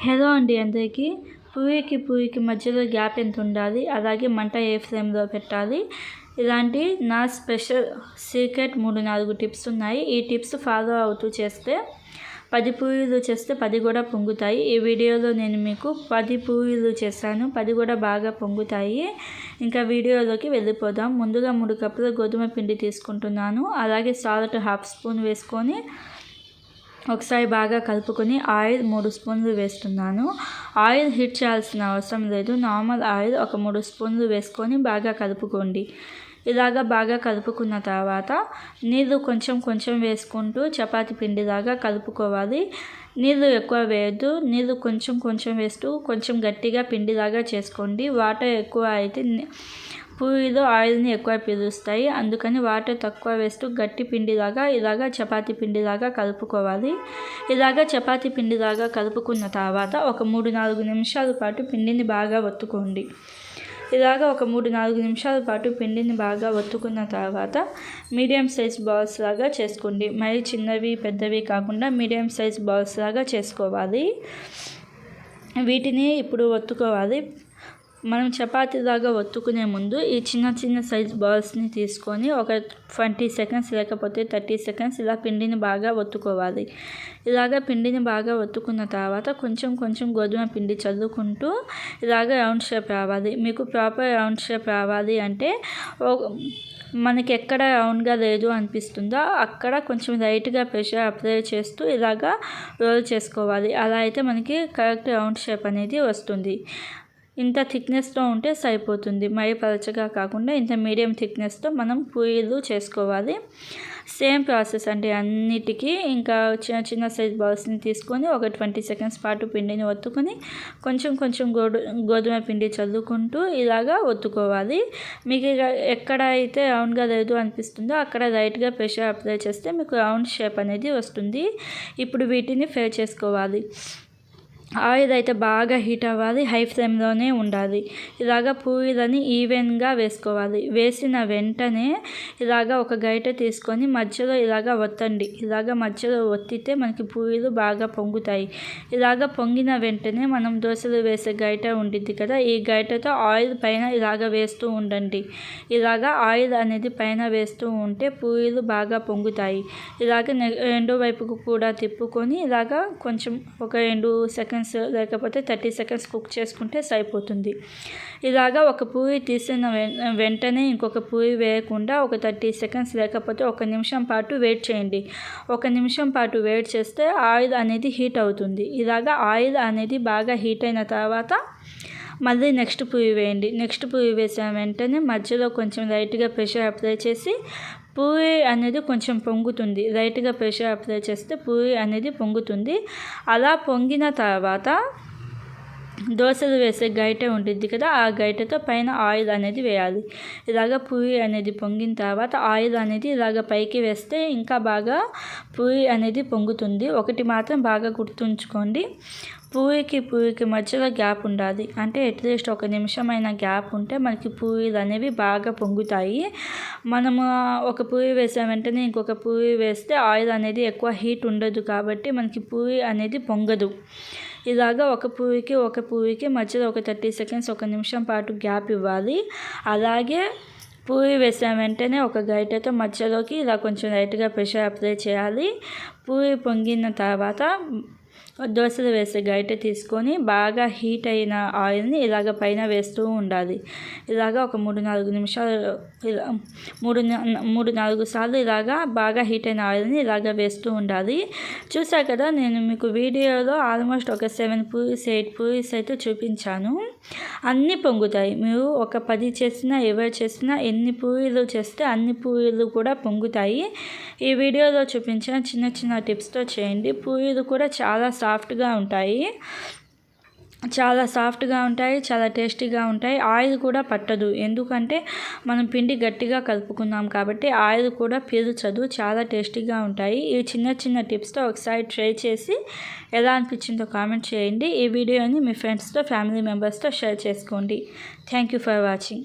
Hello అండి అందరికీ. పూరికి మధ్యలో గ్యాప్ ఎంత ఉండాలి, అలాగే మంట ఏ ఫ్లేమ్లో పెట్టాలి, ఇలాంటి నా స్పెషల్ సీక్రెట్ 3-4 టిప్స్ ఉన్నాయి. ఈ టిప్స్ ఫాలో అవుతూ చేస్తే 10 పూరీలు చేస్తే 10 కూడా పొంగుతాయి. ఈ వీడియోలో నేను మీకు 10 పూరీలు చేశాను, 10 కూడా బాగా పొంగుతాయి. ఇంకా వీడియోలోకి వెళ్ళిపోదాం. ముందుగా 3 కప్పుల గోధుమ పిండి తీసుకుంటున్నాను. అలాగే సాల్ట్ 1/2 స్పూన్ వేసుకొని ఒకసారి బాగా కలుపుకొని ఆయిల్ 3 స్పూన్లు వేస్తున్నాను. ఆయిల్ హీట్ చేయాల్సిన అవసరం లేదు. నార్మల్ ఆయిల్ ఒక 3 స్పూన్లు వేసుకొని బాగా కలుపుకోండి. ఇలాగా బాగా కలుపుకున్న తర్వాత నీళ్ళు కొంచెం వేసుకుంటూ చపాతీ పిండిలాగా కలుపుకోవాలి. నీళ్ళు ఎక్కువ వేయద్దు. నీళ్ళు కొంచెం వేస్తూ కొంచెం గట్టిగా పిండిలాగా చేసుకోండి. వాటర్ ఎక్కువ అయితే పూరీలో ఆయిల్ని ఎక్కువ పీలుస్తాయి. అందుకని వాటర్ తక్కువ వేస్తూ గట్టి పిండిలాగా ఇలాగా చపాతీ పిండిలాగా కలుపుకోవాలి. ఇలాగా చపాతీ పిండిలాగా కలుపుకున్న తర్వాత ఒక 3-4 నిమిషాల పాటు పిండిని బాగా ఒత్తుకోండి. ఇలాగా ఒక 3-4 నిమిషాల పాటు పిండిని బాగా ఒత్తుకున్న తర్వాత మీడియం సైజ్ బాల్స్ లాగా చేసుకోండి. మరి చిన్నవి పెద్దవి కాకుండా మీడియం సైజ్ బాల్స్ లాగా చేసుకోవాలి. వీటిని ఇప్పుడు ఒత్తుకోవాలి. మనం చపాతీలాగా ఒత్తుకునే ముందు ఈ చిన్న సైజ్ బాల్స్ని తీసుకొని ఒక 20 సెకండ్స్ లేకపోతే 30 సెకండ్స్ ఇలా పిండిని బాగా ఒత్తుకోవాలి. ఇలాగ పిండిని బాగా ఒత్తుకున్న తర్వాత కొంచెం గోధుమ పిండి చల్లుకుంటూ ఇలాగ రౌండ్ షేప్ రావాలి. మీకు ప్రాపర్ రౌండ్ షేప్ రావాలి అంటే మనకి ఎక్కడ రౌండ్గా లేదు అనిపిస్తుందో అక్కడ కొంచెం లైట్గా ప్రెషర్ అప్లై చేస్తూ ఇలాగా రోల్ చేసుకోవాలి. అలా అయితే మనకి కరెక్ట్ రౌండ్ షేప్ అనేది వస్తుంది. ఇంత థిక్నెస్తో ఉంటే సరిపోతుంది. మరీ పలచగా కాకుండా ఇంత మీడియం థిక్నెస్తో మనం పూరీలు చేసుకోవాలి. సేమ్ ప్రాసెస్ అంటే అన్నిటికీ ఇంకా చిన్న సైజ్ బాల్స్ని తీసుకొని ఒక 20 సెకండ్స్ పాటు పిండిని ఒత్తుకొని కొంచెం గోధుమ పిండి చల్లుకుంటూ ఇలాగా ఒత్తుకోవాలి. మీకు ఎక్కడ అయితే రౌండ్గా లేదు అనిపిస్తుందో అక్కడ లైట్గా ప్రెషర్ అప్లై చేస్తే మీకు రౌండ్ షేప్ అనేది వస్తుంది. ఇప్పుడు వీటిని ఫ్రై చేసుకోవాలి. ఆయిల్ అయితే బాగా హీట్ అవ్వాలి. హై ఫ్లేమ్లోనే ఉండాలి. ఇలాగ పూరీలని ఈవెన్గా వేసుకోవాలి. వేసిన వెంటనే ఇలాగ ఒక గరిటె తీసుకొని మధ్యలో ఇలాగ ఒత్తండి. ఇలాగ మధ్యలో ఒత్తితే మనకి పూరీలు బాగా పొంగుతాయి. ఇలాగ పొంగిన వెంటనే మనం దోశలు వేసే గరిటె ఉంటుంది కదా, ఈ గరిటెతో ఆయిల్ పైన ఇలాగ వేస్తూ ఉండండి. ఇలాగ ఆయిల్ అనేది పైన వేస్తూ ఉంటే పూరీలు బాగా పొంగుతాయి. ఇలాగ రెండో వైపుకు కూడా తిప్పుకొని ఇలాగ కొంచెం ఒక 2 సెకండ్స్ లేకపోతే 30 సెకండ్స్ కుక్ చేసుకుంటే సరిపోతుంది. ఇలాగా ఒక పూరి తీసిన వెంటనే ఇంకొక పూరి వేయకుండా ఒక 30 సెకండ్స్ లేకపోతే 1 నిమిషం పాటు వెయిట్ చేయండి. 1 నిమిషం పాటు వెయిట్ చేస్తే ఆయిల్ అనేది హీట్ అవుతుంది. ఇలాగా ఆయిల్ అనేది బాగా హీట్ అయిన తర్వాత మళ్ళీ నెక్స్ట్ పూరి వేయండి. నెక్స్ట్ పూరి వేసిన వెంటనే మధ్యలో కొంచెం లైట్గా ప్రెషర్ అప్లై చేసి పూరి అనేది కొంచెం పొంగుతుంది. లైట్గా ప్రెషర్ అప్లై చేస్తే పూరి అనేది పొంగుతుంది. అలా పొంగిన తర్వాత దోశలు వేసే గరిటె ఉంటుంది కదా, ఆ గరిటెతో పైన ఆయిల్ అనేది వేయాలి. ఇలాగ పూరి అనేది పొంగిన తర్వాత ఆయిల్ అనేది ఇలాగ పైకి వేస్తే ఇంకా బాగా పూరి అనేది పొంగుతుంది. ఒకటి మాత్రం బాగా గుర్తుంచుకోండి, పూరికి మధ్యలో గ్యాప్ ఉండాలి. అంటే అట్లీస్ట్ 1 నిమిషమైన గ్యాప్ ఉంటే మనకి పూరీలు అనేవి బాగా పొంగుతాయి. మనము ఒక పూరి వేసిన వెంటనే ఇంకొక పూరి వేస్తే ఆయిల్ అనేది ఎక్కువ హీట్ ఉండదు కాబట్టి మనకి పూరి అనేది పొంగదు. ఇలాగ ఒక పూరికి మధ్యలో ఒక 30 సెకండ్స్ 1 నిమిషం పాటు గ్యాప్ ఇవ్వాలి. అలాగే పూరి వేసిన వెంటనే ఒక గరిటెతో మధ్యలోకి ఇలా కొంచెం లైట్గా ప్రెషర్ అప్లై చేయాలి. పూరి పొంగిన తర్వాత దోశలు వేసే గరిటె తీసుకొని బాగా హీట్ అయిన ఆయిల్ని ఇలాగ పైన వేస్తూ ఉండాలి. ఇలాగ ఒక 3-4 నిమిషాలు 3-4 సార్లు ఇలాగా బాగా హీట్ అయిన ఆయిల్ని ఇలాగ వేస్తూ ఉండాలి. చూసారు కదా, నేను మీకు వీడియోలో ఆల్మోస్ట్ ఒక 7 పూరీస్ 8 పూరీస్ అయితే చూపించాను. అన్నీ పొంగుతాయి. మీరు ఒక 10 చేసినా ఎవరు చేసినా ఎన్ని పూరీలు చేస్తే అన్ని పూరీలు కూడా పొంగుతాయి. ఈ వీడియోలో చూపించిన చిన్న టిప్స్తో చేయండి. పూరీలు కూడా చాలా సాఫ్ట్గా ఉంటాయి. చాలా టేస్టీగా ఉంటాయి. ఆయిల్ కూడా పట్టదు. ఎందుకంటే మనం పిండి గట్టిగా కలుపుకున్నాం కాబట్టి ఆయిల్ కూడా పీల్చదు. చాలా టేస్టీగా ఉంటాయి. ఈ చిన్న టిప్స్తో ఒకసారి ట్రై చేసి ఎలా అనిపించిందో కామెంట్ చేయండి. ఈ వీడియోని మీ ఫ్రెండ్స్తో ఫ్యామిలీ మెంబర్స్తో షేర్ చేసుకోండి. Thank you for watching.